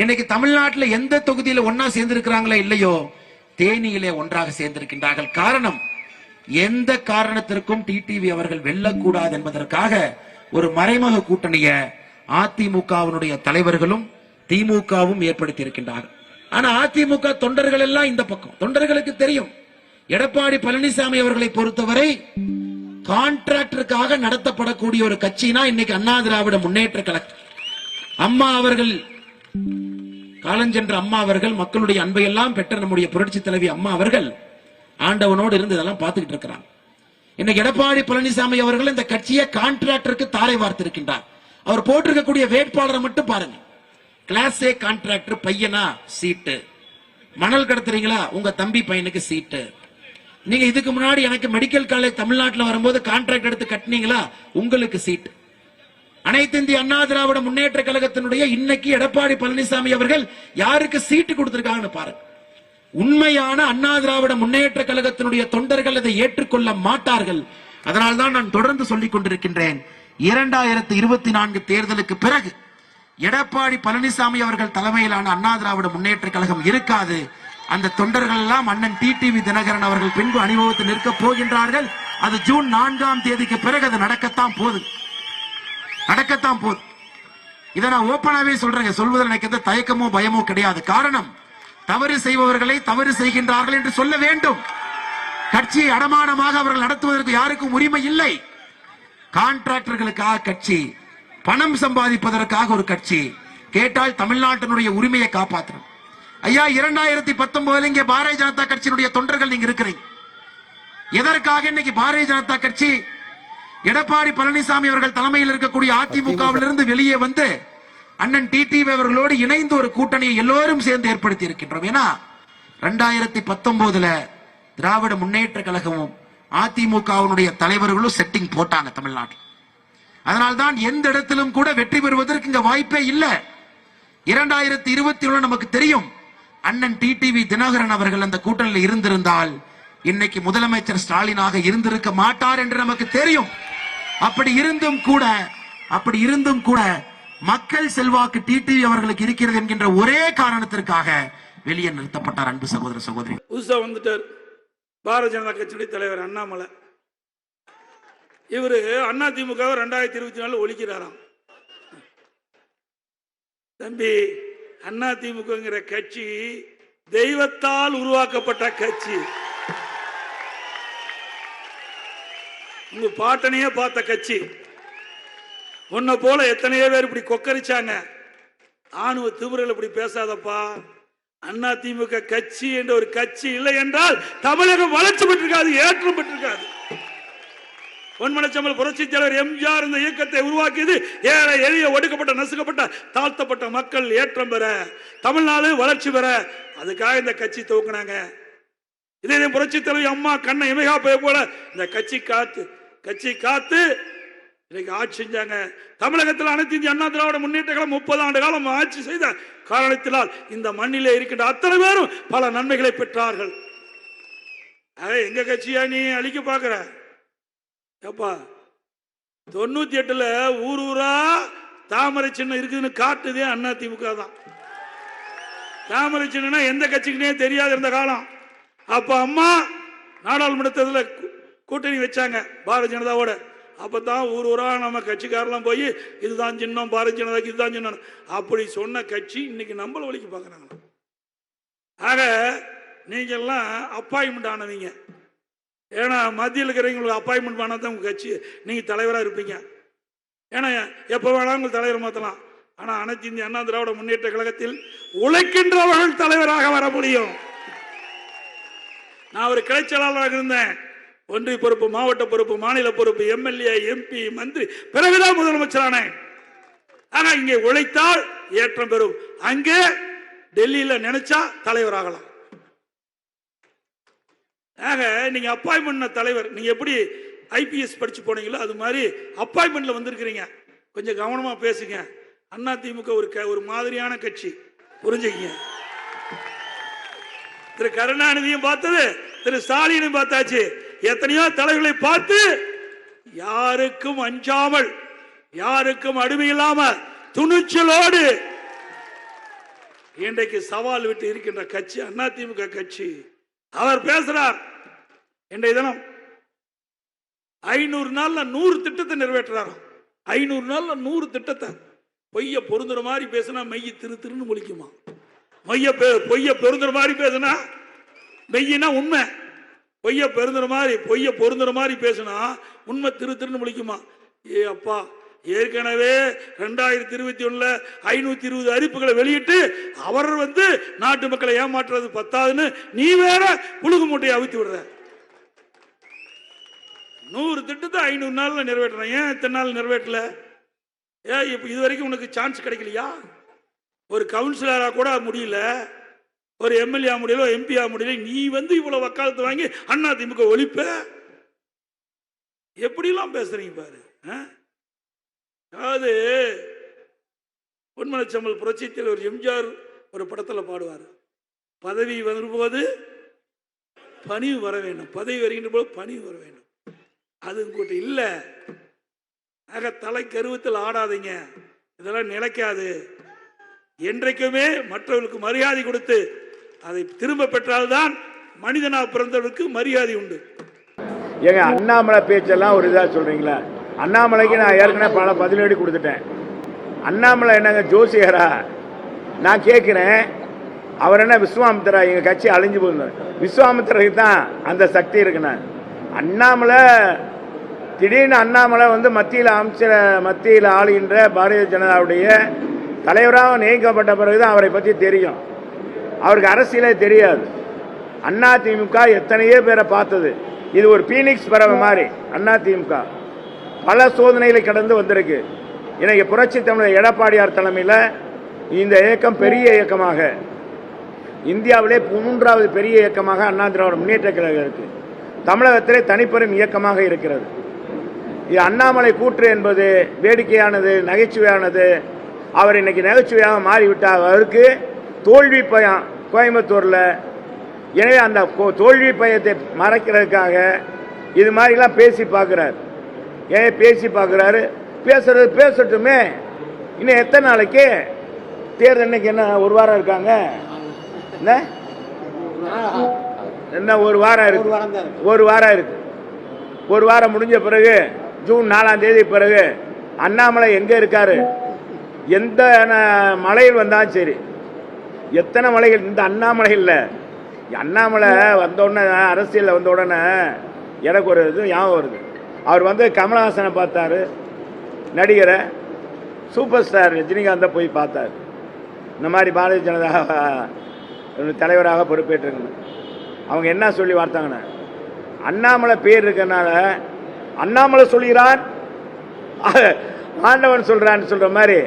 இன்னைக்கு தமிழ்நாட்டில் எந்த தொகுதியில ஒன்னா சேர்ந்திருக்கிறாங்களோ இல்லையோ, தேனியிலே ஒன்றாக சேர்ந்திருக்கின்றார்கள். காரணம், எந்த காரணத்திற்கும் டிடிவி அவர்கள் வெல்லக்கூடாது என்பதற்காக ஒரு மறைமுக கூட்டணிய அதிமுகவினுடைய தலைவர்களும் திமுகவும் ஏற்படுத்தி இருக்கின்றார்கள். ஆனா அதிமுக தொண்டர்கள் எல்லாம் இந்த பக்கம். தொண்டர்களுக்கு தெரியும், எடப்பாடி பழனிசாமி அவர்களை பொறுத்தவரை கான்ட்ராக்டருக்காக நடத்தப்படக்கூடிய ஒரு கட்சினா இன்னைக்கு அண்ணா திராவிட முன்னேற்ற கழகம். அம்மா அவர்கள், காலஞ்சென்ற அம்மா அவர்கள், மக்களுடைய அன்பை எல்லாம் பெற்ற நம்முடைய புரட்சி தலைவி அம்மா அவர்கள் ஆண்டவனோடு இருந்து இதெல்லாம் பார்த்துக்கிட்டு இருக்கிறாங்க. இன்னைக்கு எடப்பாடி பழனிசாமி அவர்கள் இந்த கட்சியை கான்ட்ராக்டருக்கு தாரை வார்த்திருக்கின்றார். அவர் போட்டிருக்கக்கூடிய வேட்பாளரை மட்டும் பாருங்க. கிளாஸ் ஏ கான்ட்ராக்டர் பையனா சீட்டு, மணல் கடத்துறீங்களா உங்க தம்பி பையனுக்கு சீட்டு. நீங்க இதுக்கு முன்னாடி எனக்கு மெடிக்கல் காலேஜ் தமிழ்நாட்டில் வரும்போது கான்ட்ராக்ட் எடுத்து கட்டினீங்களா உங்களுக்கு சீட்டு. அனைத்து இந்திய அண்ணா திராவிட முன்னேற்ற கழகத்தினுடைய இன்னைக்கு எடப்பாடி பழனிசாமி அவர்கள் யாருக்கு சீட்டு கொடுத்திருக்காங்கன்னு பாருங்க. உண்மையான அண்ணா திராவிட முன்னேற்ற கழகத்தினுடைய தொண்டர்கள் அதை ஏற்றுக்கொள்ள மாட்டார்கள். அதனால்தான் நான் தொடர்ந்து சொல்லிக் கொண்டிருக்கின்றேன், 2024 தேர்தலுக்கு பிறகு எடப்பாடி பழனிசாமி அவர்கள் தலைமையிலான அண்ணா திராவிட முன்னேற்ற கழகம் இருக்காது. அந்த தொண்டர்கள் எல்லாம் அண்ணன் டிடிவி தினகரன் அவர்கள் பின்பு அணிவகுத்து நிற்க போகின்றார்கள். அது ஜூன் 4ஆம் தேதிக்கு பிறகு அது நடக்கத்தான் போகுது. இதை நான் ஓப்பனாவே சொல்றேங்க. சொல்வதில் எனக்கு தயக்கமோ பயமோ கிடையாது. காரணம், தவறு செய்பவர்களை தவறு செய்கின்றார்கள் என்று சொல்ல வேண்டும். கட்சியை அடமானமாக அவர்கள் நடத்துவதற்கு யாருக்கும் உரிமை இல்லை. கான்ட்ராக்டர்களுக்காக கட்சி, பணம் சம்பாதிப்பதற்காக ஒரு கட்சி. கேட்டால் தமிழ்நாட்டினுடைய உரிமையை காப்பாற்றணும். ஐயா, 2019 இங்கே பாரதிய ஜனதா கட்சியினுடைய தொண்டர்கள் நீங்க இருக்கிறீங்க. எதற்காக இன்னைக்கு பாரதிய ஜனதா கட்சி எடப்பாடி பழனிசாமி அவர்கள் தலைமையில் இருக்கக்கூடிய அதிமுகவிலிருந்து வெளியே வந்து அண்ணன் டிடிவி அவர்களோடு இணைந்து ஒரு கூட்டணியை எல்லோரும் சேர்ந்து ஏற்படுத்தி இருக்கின்றோம். ஏன்னா 2019 திராவிட முன்னேற்ற கழகமும் அதிமுகவினுடைய தலைவர்களும் செட்டிங் போட்டாங்க தமிழ்நாட்டில். அதனால்தான் எந்த இடத்திலும் கூட வெற்றி பெறுவதற்கு இங்க வாய்ப்பே இல்லை. 2021 நமக்கு தெரியும், அண்ணன் டிடிவி தினகரன் அவர்கள் அந்த கூட்டணியில் இருந்திருந்தால் இன்னைக்கு முதலமைச்சர் ஸ்டாலினாக இருந்திருக்க மாட்டார் என்று நமக்கு தெரியும். அப்படி இருந்தும் கூட மக்கள் செல்வாக்கு டிடிவி அவர்களுக்கு இருக்கிறது என்கின்ற ஒரே காரணத்திற்காக வெளியே நிறுத்தப்பட்டார். அன்பு சகோதர சகோதரி, புதுசா வந்துட்டார் பாரதிய ஜனதா கட்சியுடைய தலைவர் அண்ணாமலை. இவரு அண்ணா திமுக 2024 ஒழிக்கிறாராம். தம்பி, அண்ணா திமுகங்கிற கட்சி தெய்வத்தால் உருவாக்கப்பட்ட கட்சி. உங்க பாட்டனையே பார்த்த கட்சி. உன்னை போல எத்தனையோ பேர் இப்படி கொக்கரிச்சாங்க. ஆணுவ திமுறையில் இப்படி பேசாதப்பா. அண்ணா திமுக கட்சி என்ற ஒரு கட்சி இல்லை என்றால் தமிழகம் வளர்ச்சி பெற்றிருக்காது, ஏற்றம் பெற்றிருக்காது. பொன்மனச்சம்பல் புரட்சி தலைவர் எம்ஜிஆர் இந்த இயக்கத்தை உருவாக்கியது ஏழை எளிய ஒடுக்கப்பட்ட நசுக்கப்பட்ட தாழ்த்தப்பட்ட மக்கள் ஏற்றம் பெற, தமிழ்நாடு வளர்ச்சி பெற. அதுக்காக இந்த கட்சி துவக்கினாங்க. இதே புரட்சி தலைவர் அம்மா கண்ணை இமைகா போல இந்த கட்சி காத்து இன்னைக்கு ஆட்சி செஞ்சாங்க. தமிழகத்தில் அனைத்து இந்திய அண்ணா திராவிட முன்னேற்ற கழகம் 30 ஆண்டு காலம் ஆட்சி செய்த காரணத்தினால் இந்த மண்ணிலே இருக்கின்ற அத்தனை பேரும் பல நன்மைகளை பெற்றார்கள். எங்க கட்சியா நீ அழிக்க பாக்குற? 98 ஊர் ஊரா தாமரை சின்னம் இருக்குதுன்னு காட்டுதே அண்ணா திமுக தான். தாமரை சின்னம்னா எந்த கட்சிக்குனே தெரியாது இருந்த காலம். அப்ப அம்மா நாடாளுமன்றத்தில் கூட்டணி வச்சாங்க பாரதிய ஜனதாவோட. அப்பதான் ஊர் ஊரா நம்ம கட்சிக்காரெல்லாம் போய் இதுதான் சின்னம், பாரதிய ஜனதாக்கு இதுதான் சின்னம் அப்படி சொன்ன கட்சி இன்னைக்கு நம்மள ஒழிக்க பாக்குறாங்க. ஆக நீங்க எல்லாம் அப்பாயின்மெண்ட் ஆனவங்க. ஏன்னா மத்தியில் இருக்கிறவங்களுக்கு அப்பாயின்மெண்ட் பண்ணாதான் உங்க கட்சி நீங்க தலைவராக இருப்பீங்க. ஏன்னா எப்ப வேணாலும் உங்க தலைவர் மாத்தலாம். ஆனா அனைத்து இந்திய அண்ணா திராவிட முன்னேற்ற கழகத்தில் உழைக்கின்றவர்கள் தலைவராக வர முடியும். நான் ஒரு கிளை செயலாளராக இருந்தேன். ஒன்றிய பொறுப்பு, மாவட்ட பொறுப்பு, மாநில பொறுப்பு, எம்எல்ஏ, எம்பி, மந்திரி, பிறகுதான் முதலமைச்சரான. ஆனா இங்கே உழைத்தால் ஏற்றம் பெறும். அங்கே டெல்லியில நினைச்சா தலைவராகலாம். ஆக நீங்க அப்பாயின்மெண்ட் தலைவர், நீங்க எப்படி ஐபிஎஸ் படிச்சு போனீங்களோ அது மாதிரி அப்பாயின்மெண்ட்ல வந்திருக்கிறீங்க. கொஞ்சம் கவனமா பேசுங்க. அண்ணா திமுக ஒரு மாதிரியான கட்சி, புரிஞ்சுக்கீங்க. திரு கருணாநிதியும் பார்த்தது, திரு ஸ்டாலினும் பார்த்தாச்சு. எத்தனையோ தலைவர்களை பார்த்து யாருக்கும் அஞ்சாமல், யாருக்கும் அடிமை இல்லாம துணிச்சலோடு இன்றைக்கு சவால் விட்டு இருக்கின்ற கட்சி அதிமுக கட்சி. அவர் பேசுறார், இன்றைய தினம் 500 நாள்ல 100 திட்டத்தை நிறைவேற்றுறாரு. 500 நாள்ல 100 திட்டத்தை. பொய்ய பொருந்துற மாதிரி பேசினா மெய்ய திருன்னு முழிக்குமா? பொய்ய பொருந்துற மாதிரி பேசினா மெய்யினா உண்மை, பொய்ய பொருந்துற மாதிரி பேசினா உண்மை திருன்னு முழிக்குமா? ஏ அப்பா, ஏற்கனவே 2021 520 அறிவிப்புகளை வெளியிட்டு அவர் நாட்டு மக்களை ஏமாற்றுறது பத்தாதுன்னு நீ வேற புழுகு மூட்டையை அவித்து விடுற. 100 திட்டத்தை 500 நாள்ல நிறைவேற்றுறேன். ஏன் இத்தனை நாள் நிறைவேற்றல? இப்ப இது வரைக்கும் உனக்கு சான்ஸ் கிடைக்கலையா? ஒரு கவுன்சிலரா கூட முடியல, ஒரு எம்எல்ஏ முடியல, எம்பி முடியல. நீ இவ்வளவு வக்காலத்து வாங்கி அதிமுக ஒழிப்ப? எப்படிலாம் பேசுறீங்க பாரு. அதாவது பொன்மனச்செம்மல் புரட்சித்தில் ஒரு எம்ஜிஆர் ஒரு படத்துல பாடுவார், பதவி வரும்போது பணிவு வர வேண்டும், பதவி வருகின்ற போது பணிவு வர வேண்டும். அது உங்ககிட்ட இல்ல. ஆக தலை கருவத்தில் ஆடாதீங்க, இதெல்லாம் நிலைக்காது. என்றைக்குமே மற்றவர்களுக்கு மரியாதை கொடுத்து அதை திரும்ப பெற்றால்தான் மனிதனாக பிறந்தவர்களுக்கு மரியாதை உண்டு. ஏங்க அண்ணாமலை பேச்செல்லாம் ஒரு இதாக சொல்றீங்களா? அண்ணாமலைக்கு நான் ஏற்கனவே பல பதிலடி கொடுத்துட்டேன். அண்ணாமலை என்னங்க ஜோசியரா? நான் கேட்கிறேன், அவர் என்ன விஸ்வாமித்திரா? எங்க கட்சி அழிஞ்சு போகுது. விஸ்வாமித்திரருக்கு தான் அந்த சக்தி இருக்குண்ணா. அண்ணாமலை திடீர்னு அண்ணாமலை மத்தியில் ஆளுகின்ற பாரதிய ஜனதாவுடைய தலைவராக நியமிக்கப்பட்ட பிறகுதான் அவரை பற்றி தெரியும். அவருக்கு அரசியலே தெரியாது. அதிமுக எத்தனையோ பேரை பார்த்தது. இது ஒரு பீனிக்ஸ் பறவை மாதிரி. அதிமுக பல சோதனைகளை கடந்து வந்திருக்கு. இன்னைக்கு புரட்சி தமிழர் எடப்பாடியார் தலைமையில் இந்த இயக்கம் பெரிய இயக்கமாக, இந்தியாவிலே 3வது பெரிய இயக்கமாக அண்ணா திராவிட முன்னேற்ற கழகம் இருக்கு. தமிழகத்திலே தனிப்பெரும் இயக்கமாக இருக்கிறது. இது அண்ணாமலை கூற்று என்பது வேடிக்கையானது, நகைச்சுவையானது. அவர் இன்னைக்கு நகைச்சுவையாக மாறிவிட்டார். அவருக்கு தோல்வி பயம் கோயம்புத்தூரில். எனவே அந்த தோல்வி பயத்தை மறைக்கிறதுக்காக இது மாதிரிலாம் பேசி பார்க்குறாரு. ஏன் பேசி பார்க்குறாரு? பேசுறது பேசட்டுமே. இன்னும் எத்தனை நாளைக்கு தேர்தல்? இன்னைக்கு என்ன ஒரு வாரம் இருக்காங்க? என்ன ஒரு வாரம் இருக்கு? ஒரு வாரம் முடிஞ்ச பிறகு ஜூன் 4ஆம் தேதி பிறகு அண்ணாமலை எங்க இருக்காரு? எந்த மலையில் வந்தாலும் சரி, எத்தனை மலைகள், இந்த அண்ணாமலை இல்லை. அண்ணாமலை வந்த உடனே, அரசியலில் வந்த உடனே எனக்கு ஒரு இது ஞாபகம் வருது. அவர் கமலஹாசனை பார்த்தாரு, நடிகரை, சூப்பர் ஸ்டார் ரஜினிகாந்தை போய் பார்த்தார். இந்த மாதிரி பாரதிய ஜனதா தலைவராக பொறுப்பேற்றுங்க. அவங்க என்ன சொல்லி வார்த்தாங்கன்னா, அண்ணாமலை பேர் இருக்கிறனால அண்ணாமலை சொல்கிறான், ஆண்டவன் சொல்றான்னு சொல்ற மாதிரி.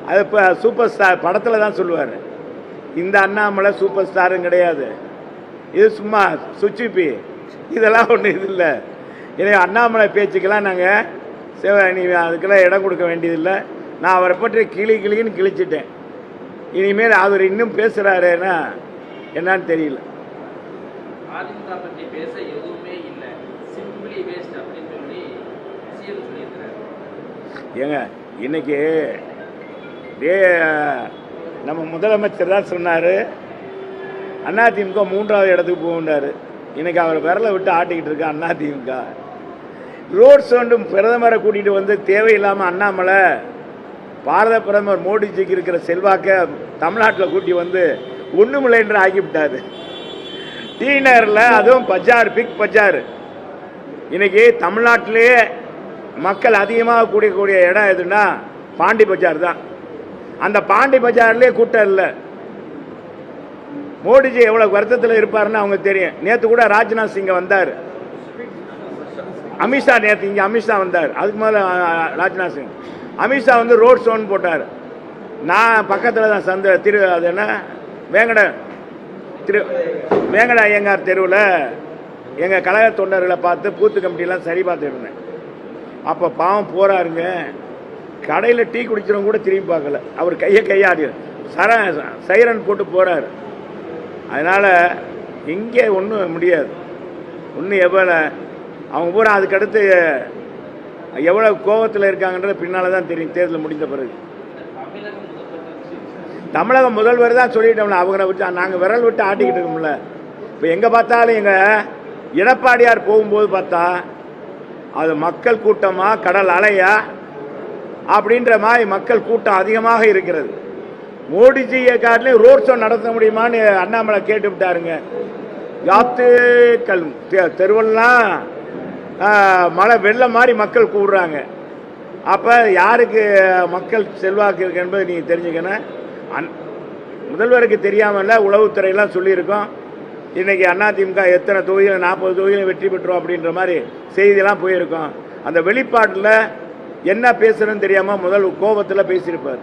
அது இப்போ சூப்பர் ஸ்டார் படத்தில் தான் சொல்லுவார். இந்த அண்ணாமலை சூப்பர் ஸ்டாரும் கிடையாது, இது சும்மா சுச்சிப்பி, இதெல்லாம் ஒன்றும் இது இல்லை. எனவே அண்ணாமலை பேச்சுக்கெல்லாம் நாங்கள் நீ அதுக்கெல்லாம் இடம் கொடுக்க வேண்டியதில்லை. நான் அவரை பற்றி கிளின்னு கிழிச்சிட்டேன். இனிமேல் அவர் இன்னும் பேசுகிறாருன்னா என்னன்னு தெரியல. ஏங்க இன்னைக்கு நம்ம முதலமைச்சர் தான் சொன்னார், அதிமுக 3வது இடத்துக்கு போகுண்டாரு. இன்னைக்கு அவர் விரலை விட்டு ஆட்டிக்கிட்டு இருக்க அதிமுக. ரோட் ஷோண்டும் பிரதமரை கூட்டிகிட்டு தேவையில்லாமல் அண்ணாமலை பாரத பிரதமர் மோடிஜிக்கு இருக்கிற செல்வாக்க தமிழ்நாட்டில் கூட்டி ஒன்றுமில்லைன்ற ஆக்கிவிட்டாரு. டி நகரில், அதுவும் பஜார், பிக் பஜார். இன்னைக்கு தமிழ்நாட்டிலேயே மக்கள் அதிகமாக கூடிய இடம் எதுன்னா பாண்டி பஜார் தான். அந்த பாண்டி பஜார்லேயே கூட்டம் இல்லை. மோடிஜி எவ்வளவு வருத்தத்தில் இருப்பாருன்னு அவங்க தெரியும். நேற்று கூட ராஜ்நாத் சிங் வந்தார், அமித்ஷா நேற்று இங்கே அமித்ஷா வந்தார். அதுக்கு முதல்ல ராஜ்நாத் சிங், அமித்ஷா ரோட் ஷோன்னு போட்டார். நான் பக்கத்தில் தான் அது என்ன வேங்கட ஐயங்கார் தெருவில் எங்கள் கழக தொண்டர்களை பார்த்து பூத்து கமிட்டிலாம் சரி பார்த்துட்டு இருந்தேன். அப்போ பாவம் போறாருங்க, கடையில் டீ குடிக்கிறவங்க கூட திரும்பி பார்க்கல. அவர் கையாடி சைரன் போட்டு போறாரு. அதனால இங்கே ஒன்றும் முடியாது. ஒன்றும் எவ்வளோ அவங்க பூரா அதுக்கடுத்து எவ்வளோ கோபத்தில் இருக்காங்கன்றது பின்னால் தான் தெரியும், தேர்தல் முடிந்த பிறகு. தமிழக முதல்வர் தான் சொல்லிட்டோம்ல, அவங்கள விட்டு நாங்கள் விரல் விட்டு ஆட்டிக்கிட்டு இருக்கோம்ல. இப்போ எங்கே பார்த்தாலும் எங்கள் எடப்பாடியார் போகும்போது பார்த்தா அது மக்கள் கூட்டமா கடல் அலையா அப்படின்ற மாதிரி மக்கள் கூட்டம் அதிகமாக இருக்கிறது. மோடிஜியை காட்டிலே ரோட் ஷோ நடத்த முடியுமான்னு அண்ணாமலை கேட்டு விட்டாருங்க. யாத்துக்கள் தெருவெல்லாம் மழை வெள்ளம் மாதிரி மக்கள் கூடுறாங்க. அப்போ யாருக்கு மக்கள் செல்வாக்கு இருக்கு என்பதை நீங்கள் தெரிஞ்சுக்கணும். முதல்வருக்கு தெரியாமல்ல, உளவுத்துறையெல்லாம் சொல்லியிருக்கோம். இன்றைக்கி அதிமுக எத்தனை தொகுதியில் 40 தொகுதியில் வெற்றி பெற்றோம் அப்படின்ற மாதிரி செய்தியெல்லாம் போயிருக்கோம். அந்த வெளிப்பாட்டில் என்ன பேசுகிறேன்னு தெரியாமல் முதல் கோபத்தில் பேசியிருப்பார்.